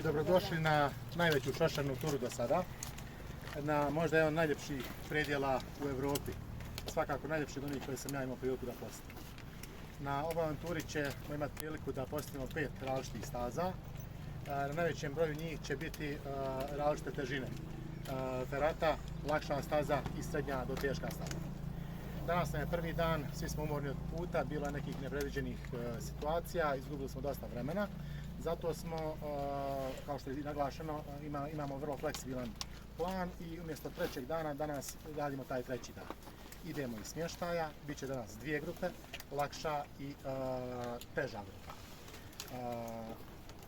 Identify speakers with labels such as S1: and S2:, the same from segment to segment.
S1: Dobrodošli na najveću šošarnu turu do sada, na možda jedan od najljepših predjela u Evropi, svakako najljepši od onih koje sam ja imao priliku da posjetim. Na ovoj avanturi ćemo imati priliku da posjetimo 5 različitih staza. Na najvećem broju njih će biti različite težine. Ferata, lakša staza i srednja do teška staza. Danas nam je prvi dan, svi smo umorni od puta, bilo je nekih nepredviđenih situacija, izgubili smo dosta vremena. Zato smo, kao što je naglašeno, imamo vrlo fleksibilan plan i umjesto trećeg dana danas radimo taj treći dan. Idemo iz smještaja, bit će danas 2 grupe, lakša i teža grupa.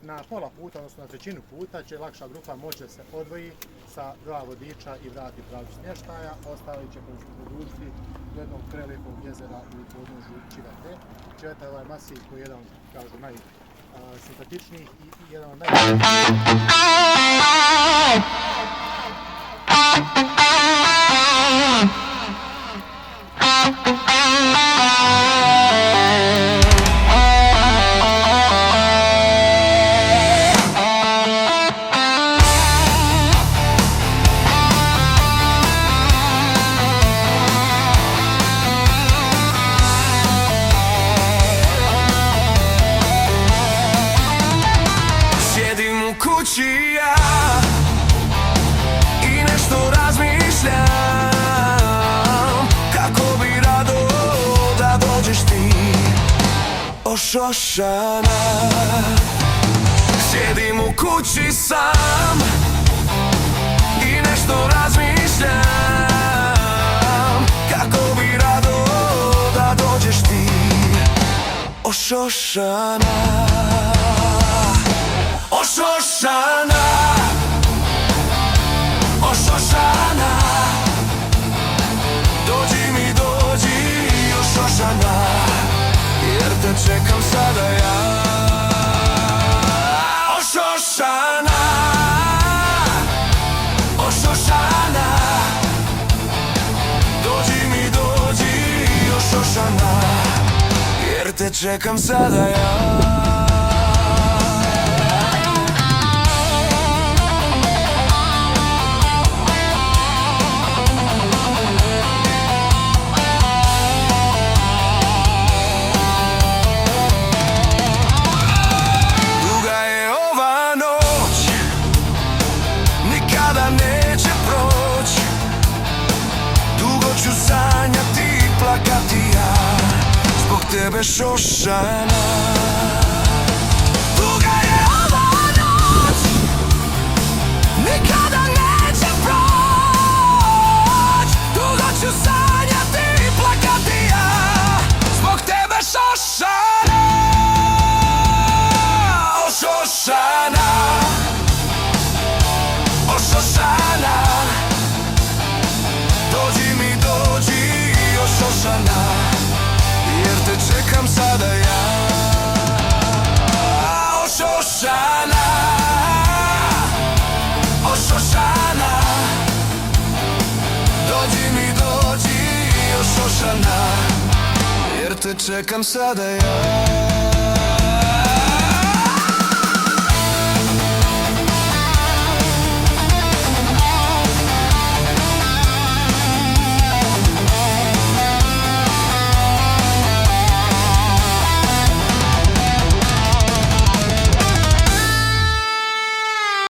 S1: Na pola puta, odnosno na trećinu puta, će lakša grupa moći da se odvoji sa 2 vodiča i vrati pravcu smještaja, ostali će produžiti do jednog prelijepog jezera u podnožju Čivete. Čiveta je ovaj masiv koji je jedan, kažu, najsimpatičnijih i jedan od najboljih.
S2: Kući ja i nešto razmišljam, kako bi rado da dođeš ti, ošošana. Sjedim u kući sam i nešto razmišljam, kako bi rado da dođeš ti, ošošana. Ošošana, ošošana, dođi mi, dođi, ošošana, jer te čekam sada ja. Ošošana, ošošana, dođi mi, dođi, ošošana, jer te čekam sada ja. Sanjati, plakati ja, zbog tebe šošana. Duga je ova noć, nikada neće proć. Dugo ću sanjati, plakati ja, zbog tebe šošana. Ošošana, ošošana, dođi mi, dođi, ošošana, jer te čekam sada ja. Ošošana, ošošana, dođi mi, dođi, ošošana, jer te čekam sada ja.